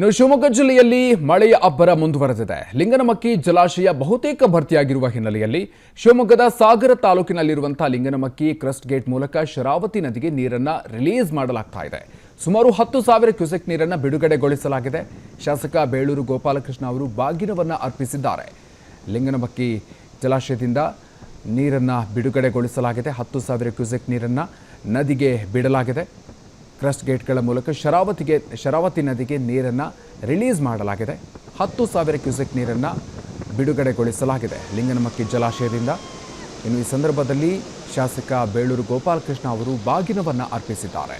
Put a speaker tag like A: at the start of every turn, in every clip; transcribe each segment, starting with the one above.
A: ಇನ್ನು ಶಿವಮೊಗ್ಗ ಜಿಲ್ಲೆಯಲ್ಲಿ ಮಳೆಯ ಅಬ್ಬರ ಮುಂದುವರೆದಿದೆ. ಲಿಂಗನಮಕ್ಕಿ ಜಲಾಶಯ ಬಹುತೇಕ ಭರ್ತಿಯಾಗಿರುವ ಹಿನ್ನೆಲೆಯಲ್ಲಿ ಶಿವಮೊಗ್ಗದ ಸಾಗರ ತಾಲೂಕಿನಲ್ಲಿರುವಂತಹ ಲಿಂಗನಮಕ್ಕಿ ಕ್ರಸ್ಟ್ ಗೇಟ್ ಮೂಲಕ ಶರಾವತಿ ನದಿಗೆ ನೀರನ್ನು ರಿಲೀಸ್ ಮಾಡಲಾಗ್ತಾ ಇದೆ. ಸುಮಾರು 10,000 ಕ್ಯೂಸೆಕ್ ನೀರನ್ನು ಬಿಡುಗಡೆಗೊಳಿಸಲಾಗಿದೆ. ಶಾಸಕ ಬೇಳೂರು ಗೋಪಾಲಕೃಷ್ಣ ಅವರು ಬಾಗಿನವನ್ನು ಅರ್ಪಿಸಿದ್ದಾರೆ. ಲಿಂಗನಮಕ್ಕಿ ಜಲಾಶಯದಿಂದ ನೀರನ್ನು ಬಿಡುಗಡೆಗೊಳಿಸಲಾಗಿದೆ. 10,000 ಕ್ಯೂಸೆಕ್ ನೀರನ್ನು ನದಿಗೆ ಬಿಡಲಾಗಿದೆ. ಕ್ರಸ್ಟ್ ಗೇಟ್ಗಳ ಮೂಲಕ ಶರಾವತಿ ನದಿಗೆ ನೀರನ್ನು ರಿಲೀಸ್ ಮಾಡಲಾಗಿದೆ. 10,000 ಕ್ಯೂಸೆಕ್ ನೀರನ್ನು ಬಿಡುಗಡೆಗೊಳಿಸಲಾಗಿದೆ ಲಿಂಗನಮಕ್ಕಿ ಜಲಾಶಯದಿಂದ. ಇನ್ನು ಈ ಸಂದರ್ಭದಲ್ಲಿ ಶಾಸಕ ಬೇಳೂರು ಗೋಪಾಲಕೃಷ್ಣ ಅವರು ಬಾಗಿನವನ್ನು ಅರ್ಪಿಸಿದ್ದಾರೆ.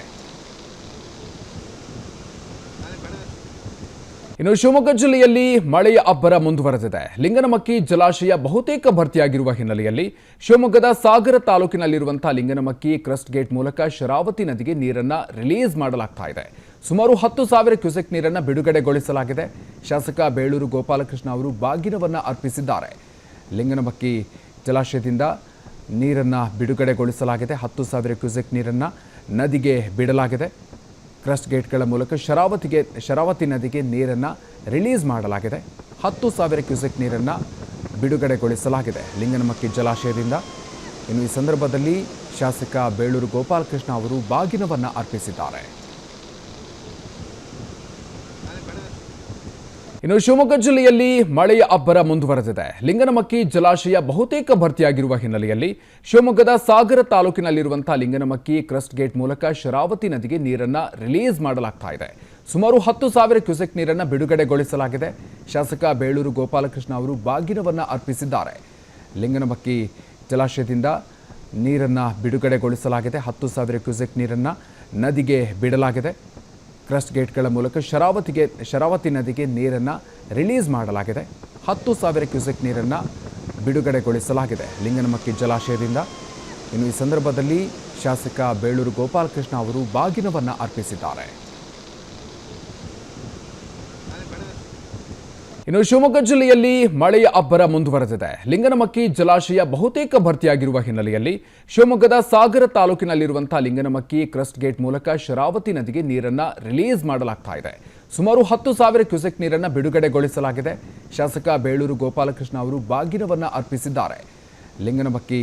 A: ಇನ್ನು ಶಿವಮೊಗ್ಗ ಜಿಲ್ಲೆಯಲ್ಲಿ ಮಳೆಯ ಅಬ್ಬರ ಮುಂದುವರೆದಿದೆ. ಲಿಂಗನಮಕ್ಕಿ ಜಲಾಶಯ ಬಹುತೇಕ ಭರ್ತಿಯಾಗಿರುವ ಹಿನ್ನೆಲೆಯಲ್ಲಿ ಶಿವಮೊಗ್ಗದ ಸಾಗರ ತಾಲೂಕಿನಲ್ಲಿರುವಂತಹ ಲಿಂಗನಮಕ್ಕಿ ಕ್ರಸ್ಟ್ ಗೇಟ್ ಮೂಲಕ ಶರಾವತಿ ನದಿಗೆ ನೀರನ್ನು ರಿಲೀಸ್ ಮಾಡಲಾಗ್ತಾ ಇದೆ. ಸುಮಾರು 10,000 ಕ್ಯೂಸೆಕ್ ನೀರನ್ನು ಬಿಡುಗಡೆಗೊಳಿಸಲಾಗಿದೆ. ಶಾಸಕ ಬೇಳೂರು ಗೋಪಾಲಕೃಷ್ಣ ಅವರು ಬಾಗಿನವನ್ನು ಅರ್ಪಿಸಿದ್ದಾರೆ. ಲಿಂಗನಮಕ್ಕಿ ಜಲಾಶಯದಿಂದ ನೀರನ್ನು ಬಿಡುಗಡೆಗೊಳಿಸಲಾಗಿದೆ. 10,000 ಕ್ಯೂಸೆಕ್ ನೀರನ್ನು ನದಿಗೆ ಬಿಡಲಾಗಿದೆ. ಕ್ರಸ್ಟ್ ಗೇಟ್ಗಳ ಮೂಲಕ ಶರಾವತಿ ನದಿಗೆ ನೀರನ್ನು ರಿಲೀಸ್ ಮಾಡಲಾಗಿದೆ. 10,000 ಕ್ಯೂಸೆಕ್ ನೀರನ್ನು ಬಿಡುಗಡೆಗೊಳಿಸಲಾಗಿದೆ ಲಿಂಗನಮಕ್ಕಿ ಜಲಾಶಯದಿಂದ. ಇನ್ನು ಈ ಸಂದರ್ಭದಲ್ಲಿ ಶಾಸಕ ಬೇಳೂರು ಗೋಪಾಲಕೃಷ್ಣ ಅವರು ಬಾಗಿನವನ್ನು ಅರ್ಪಿಸಿದ್ದಾರೆ. ಇನ್ನು ಶಿವಮೊಗ್ಗ ಜಿಲ್ಲೆಯಲ್ಲಿ ಮಳೆಯ ಅಬ್ಬರ ಮುಂದುವರೆದಿದೆ. ಲಿಂಗನಮಕ್ಕಿ ಜಲಾಶಯ ಬಹುತೇಕ ಭರ್ತಿಯಾಗಿರುವ ಹಿನ್ನೆಲೆಯಲ್ಲಿ ಶಿವಮೊಗ್ಗದ ಸಾಗರ ತಾಲೂಕಿನಲ್ಲಿರುವಂತಹ ಲಿಂಗನಮಕ್ಕಿ ಕ್ರಸ್ಟ್ ಗೇಟ್ ಮೂಲಕ ಶರಾವತಿ ನದಿಗೆ ನೀರನ್ನು ರಿಲೀಸ್ ಮಾಡಲಾಗ್ತಾ ಇದೆ. ಸುಮಾರು 10,000 ಕ್ಯೂಸೆಕ್ ನೀರನ್ನು ಬಿಡುಗಡೆಗೊಳಿಸಲಾಗಿದೆ. ಶಾಸಕ ಬೇಳೂರು ಗೋಪಾಲಕೃಷ್ಣ ಅವರು ಬಾಗಿನವನ್ನು ಅರ್ಪಿಸಿದ್ದಾರೆ. ಲಿಂಗನಮಕ್ಕಿ ಜಲಾಶಯದಿಂದ ನೀರನ್ನು ಬಿಡುಗಡೆಗೊಳಿಸಲಾಗಿದೆ. 10,000 ಕ್ಯೂಸೆಕ್ ನೀರನ್ನು ನದಿಗೆ ಬಿಡಲಾಗಿದೆ. ಕ್ರಸ್ಟ್ ಗೇಟ್ಗಳ ಮೂಲಕ ಶರಾವತಿ ನದಿಗೆ ನೀರನ್ನು ರಿಲೀಸ್ ಮಾಡಲಾಗಿದೆ. 10,000 ಕ್ಯೂಸೆಕ್ ನೀರನ್ನು ಬಿಡುಗಡೆಗೊಳಿಸಲಾಗಿದೆ ಲಿಂಗನಮಕ್ಕಿ ಜಲಾಶಯದಿಂದ. ಇನ್ನು ಈ ಸಂದರ್ಭದಲ್ಲಿ ಶಾಸಕ ಬೇಳೂರು ಗೋಪಾಲಕೃಷ್ಣ ಅವರು ಬಾಗಿನವನ್ನು ಅರ್ಪಿಸಿದ್ದಾರೆ. ಇನ್ನು ಶಿವಮೊಗ್ಗ ಜಿಲ್ಲೆಯಲ್ಲಿ ಮಳೆಯ ಅಬ್ಬರ ಮುಂದುವರೆದಿದೆ. ಲಿಂಗನಮಕ್ಕಿ ಜಲಾಶಯ ಬಹುತೇಕ ಭರ್ತಿಯಾಗಿರುವ ಹಿನ್ನೆಲೆಯಲ್ಲಿ ಶಿವಮೊಗ್ಗದ ಸಾಗರ ತಾಲೂಕಿನಲ್ಲಿರುವಂತಹ ಲಿಂಗನಮಕ್ಕಿ ಕ್ರಸ್ಟ್ ಗೇಟ್ ಮೂಲಕ ಶರಾವತಿ ನದಿಗೆ ನೀರನ್ನು ರಿಲೀಸ್ ಮಾಡಲಾಗ್ತಾ ಇದೆ. ಸುಮಾರು 10,000 ಕ್ಯೂಸೆಕ್ ನೀರನ್ನು ಬಿಡುಗಡೆಗೊಳಿಸಲಾಗಿದೆ. ಶಾಸಕ ಬೇಳೂರು ಗೋಪಾಲಕೃಷ್ಣ ಅವರು ಬಾಗಿನವನ್ನು ಅರ್ಪಿಸಿದ್ದಾರೆ. ಲಿಂಗನಮಕ್ಕಿ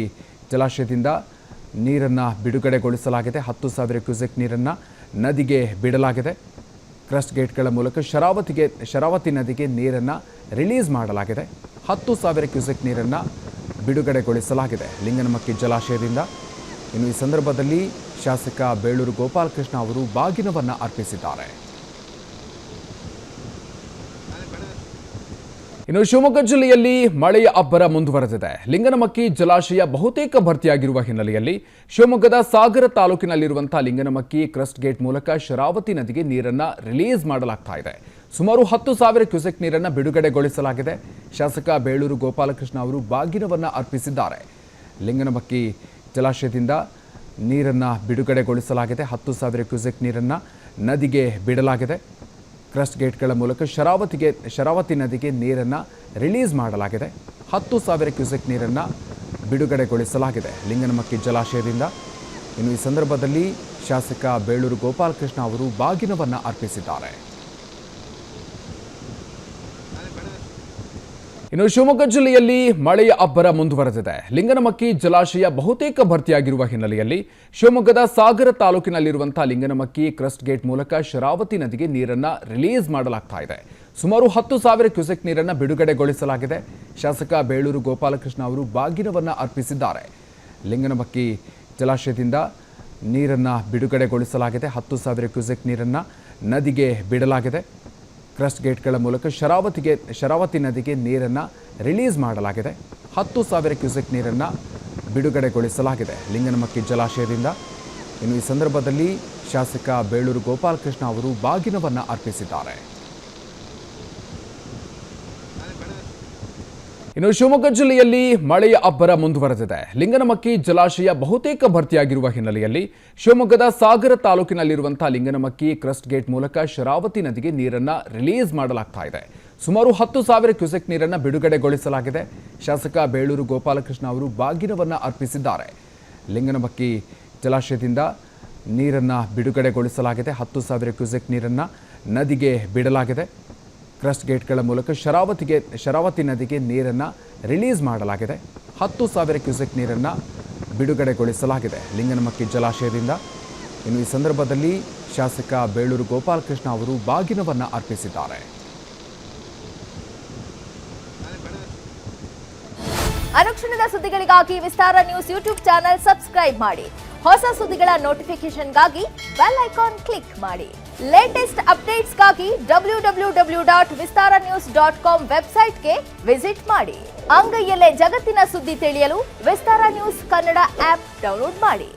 A: ಜಲಾಶಯದಿಂದ ನೀರನ್ನು ಬಿಡುಗಡೆಗೊಳಿಸಲಾಗಿದೆ. 10,000 ಕ್ಯೂಸೆಕ್ ನೀರನ್ನು ನದಿಗೆ ಬಿಡಲಾಗಿದೆ. ಕ್ರಸ್ಟ್ ಗೇಟ್ಗಳ ಮೂಲಕ ಶರಾವತಿ ನದಿಗೆ ನೀರನ್ನು ರಿಲೀಸ್ ಮಾಡಲಾಗಿದೆ. 10,000 ಕ್ಯೂಸೆಕ್ ನೀರನ್ನು ಬಿಡುಗಡೆಗೊಳಿಸಲಾಗಿದೆ ಲಿಂಗನಮಕ್ಕಿ ಜಲಾಶಯದಿಂದ. ಇನ್ನು ಈ ಸಂದರ್ಭದಲ್ಲಿ ಶಾಸಕ ಬೇಳೂರು ಗೋಪಾಲಕೃಷ್ಣ ಅವರು ಬಾಗಿನವನ್ನು ಅರ್ಪಿಸಿದ್ದಾರೆ. ಇನ್ನು ಶಿವಮೊಗ್ಗ ಜಿಲ್ಲೆಯಲ್ಲಿ ಮಳೆಯ ಅಬ್ಬರ ಮುಂದುವರೆದಿದೆ. ಲಿಂಗನಮಕ್ಕಿ ಜಲಾಶಯ ಬಹುತೇಕ ಭರ್ತಿಯಾಗಿರುವ ಹಿನ್ನೆಲೆಯಲ್ಲಿ ಶಿವಮೊಗ್ಗದ ಸಾಗರ ತಾಲೂಕಿನಲ್ಲಿರುವಂತಹ ಲಿಂಗನಮಕ್ಕಿ ಕ್ರಸ್ಟ್ ಗೇಟ್ ಮೂಲಕ ಶರಾವತಿ ನದಿಗೆ ನೀರನ್ನು ರಿಲೀಸ್ ಮಾಡಲಾಗ್ತಾ ಇದೆ. ಸುಮಾರು 10,000 ಕ್ಯೂಸೆಕ್ ನೀರನ್ನು ಬಿಡುಗಡೆಗೊಳಿಸಲಾಗಿದೆ. ಶಾಸಕ ಬೇಳೂರು ಗೋಪಾಲಕೃಷ್ಣ ಅವರು ಬಾಗಿನವನ್ನು ಅರ್ಪಿಸಿದ್ದಾರೆ. ಲಿಂಗನಮಕ್ಕಿ ಜಲಾಶಯದಿಂದ ನೀರನ್ನು ಬಿಡುಗಡೆಗೊಳಿಸಲಾಗಿದೆ. 10,000 ಕ್ಯೂಸೆಕ್ ನೀರನ್ನು ನದಿಗೆ ಬಿಡಲಾಗಿದೆ. ಕ್ರಸ್ಟ್ ಗೇಟ್ಗಳ ಮೂಲಕ ಶರಾವತಿ ನದಿಗೆ ನೀರನ್ನು ರಿಲೀಸ್ ಮಾಡಲಾಗಿದೆ. 10,000 ಕ್ಯೂಸೆಕ್ ನೀರನ್ನು ಬಿಡುಗಡೆಗೊಳಿಸಲಾಗಿದೆ ಲಿಂಗನಮಕ್ಕಿ ಜಲಾಶಯದಿಂದ. ಇನ್ನು ಈ ಸಂದರ್ಭದಲ್ಲಿ ಶಾಸಕ ಬೇಳೂರು ಗೋಪಾಲಕೃಷ್ಣ ಅವರು ಬಾಗಿನವನ್ನು ಅರ್ಪಿಸಿದ್ದಾರೆ. ಇನ್ನು ಶಿವಮೊಗ್ಗ ಜಿಲ್ಲೆಯಲ್ಲಿ ಮಳೆಯ ಅಬ್ಬರ ಮುಂದುವರೆದಿದೆ. ಲಿಂಗನಮಕ್ಕಿ ಜಲಾಶಯ ಬಹುತೇಕ ಭರ್ತಿಯಾಗಿರುವ ಹಿನ್ನೆಲೆಯಲ್ಲಿ ಶಿವಮೊಗ್ಗದ ಸಾಗರ ತಾಲೂಕಿನಲ್ಲಿರುವಂತಹ ಲಿಂಗನಮಕ್ಕಿ ಕ್ರಸ್ಟ್ ಗೇಟ್ ಮೂಲಕ ಶರಾವತಿ ನದಿಗೆ ನೀರನ್ನು ರಿಲೀಸ್ ಮಾಡಲಾಗ್ತಾ ಇದೆ. ಸುಮಾರು 10,000 ಕ್ಯೂಸೆಕ್ ನೀರನ್ನು ಬಿಡುಗಡೆಗೊಳಿಸಲಾಗಿದೆ. ಶಾಸಕ ಬೇಳೂರು ಗೋಪಾಲಕೃಷ್ಣ ಅವರು ಬಾಗಿನವನ್ನು ಅರ್ಪಿಸಿದ್ದಾರೆ. ಲಿಂಗನಮಕ್ಕಿ ಜಲಾಶಯದಿಂದ ನೀರನ್ನು ಬಿಡುಗಡೆಗೊಳಿಸಲಾಗಿದೆ. 10,000 ಕ್ಯೂಸೆಕ್ ನೀರನ್ನು ನದಿಗೆ ಬಿಡಲಾಗಿದೆ. ಕ್ರಸ್ಟ್ ಗೇಟ್ಗಳ ಮೂಲಕ ಶರಾವತಿ ನದಿಗೆ ನೀರನ್ನು ರಿಲೀಸ್ ಮಾಡಲಾಗಿದೆ. 10,000 ಕ್ಯೂಸೆಕ್ ನೀರನ್ನು ಬಿಡುಗಡೆಗೊಳಿಸಲಾಗಿದೆ ಲಿಂಗನಮಕ್ಕಿ ಜಲಾಶಯದಿಂದ. ಇನ್ನು ಈ ಸಂದರ್ಭದಲ್ಲಿ ಶಾಸಕ ಬೇಳೂರು ಗೋಪಾಲಕೃಷ್ಣ ಅವರು ಬಾಗಿನವನ್ನು ಅರ್ಪಿಸಿದ್ದಾರೆ. ಇನ್ನು ಶಿವಮೊಗ್ಗ ಜಿಲ್ಲೆಯಲ್ಲಿ ಮಳೆಯ ಅಬ್ಬರ ಮುಂದುವರೆದಿದೆ. ಲಿಂಗನಮಕ್ಕಿ ಜಲಾಶಯ ಬಹುತೇಕ ಭರ್ತಿಯಾಗಿರುವ ಹಿನ್ನೆಲೆಯಲ್ಲಿ ಶಿವಮೊಗ್ಗದ ಸಾಗರ ತಾಲೂಕಿನಲ್ಲಿರುವಂತಹ ಲಿಂಗನಮಕ್ಕಿ ಕ್ರಸ್ಟ್ ಗೇಟ್ ಮೂಲಕ ಶರಾವತಿ ನದಿಗೆ ನೀರನ್ನು ರಿಲೀಸ್ ಮಾಡಲಾಗ್ತಾ ಇದೆ. ಸುಮಾರು 10,000 ಕ್ಯೂಸೆಕ್ ನೀರನ್ನು ಬಿಡುಗಡೆಗೊಳಿಸಲಾಗಿದೆ. ಶಾಸಕ ಬೇಳೂರು ಗೋಪಾಲಕೃಷ್ಣ ಅವರು ಬಾಗಿನವನ್ನು ಅರ್ಪಿಸಿದ್ದಾರೆ. ಲಿಂಗನಮಕ್ಕಿ ಜಲಾಶಯದಿಂದ ನೀರನ್ನು ಬಿಡುಗಡೆಗೊಳಿಸಲಾಗಿದೆ. 10,000 ಕ್ಯೂಸೆಕ್ ನೀರನ್ನು ನದಿಗೆ ಬಿಡಲಾಗಿದೆ. ಕ್ರಸ್ಟ್ ಗೇಟ್ಗಳ ಮೂಲಕ ಶರಾವತಿ ನದಿಗೆ ನೀರನ್ನು ರಿಲೀಸ್ ಮಾಡಲಾಗಿದೆ. 10,000 ಕ್ಯೂಸೆಕ್ ನೀರನ್ನು ಬಿಡುಗಡೆಗೊಳಿಸಲಾಗಿದೆ ಲಿಂಗನಮಕ್ಕಿ ಜಲಾಶಯದಿಂದ. ಇನ್ನು ಈ ಸಂದರ್ಭದಲ್ಲಿ ಶಾಸಕ ಬೇಳೂರು ಗೋಪಾಲಕೃಷ್ಣ ಅವರು ಬಾಗಿನವನ್ನು ಅರ್ಪಿಸಿದ್ದಾರೆ.
B: ಅನುಕ್ಷಣದ ಸುದ್ದಿಗಳಿಗಾಗಿ ವಿಸ್ತಾರ ನ್ಯೂಸ್ ಯೂಟ್ಯೂಬ್ ಚಾನೆಲ್ ಸಬ್ಸ್ಕ್ರೈಬ್ ಮಾಡಿ. ಹೊಸ ಸುದ್ದಿಗಳ ನೋಟಿಫಿಕೇಶನ್ಗಾಗಿ ಬೆಲ್ ಐಕಾನ್ ಕ್ಲಿಕ್ ಮಾಡಿ. ಲೇಟೆಸ್ಟ್ ಅಪ್ಡೇಟ್ಸ್ಗಾಗಿ www.vistaranews.com ವೆಬ್ಸೈಟ್ಗೆ ವಿಸಿಟ್ ಮಾಡಿ. ಅಂಗೈಯಲ್ಲೇ ಜಗತ್ತಿನ ಸುದ್ದಿ ತಿಳಿಯಲು ವಿಸ್ತಾರ ನ್ಯೂಸ್ ಕನ್ನಡ ಆಪ್ ಡೌನ್ಲೋಡ್ ಮಾಡಿ.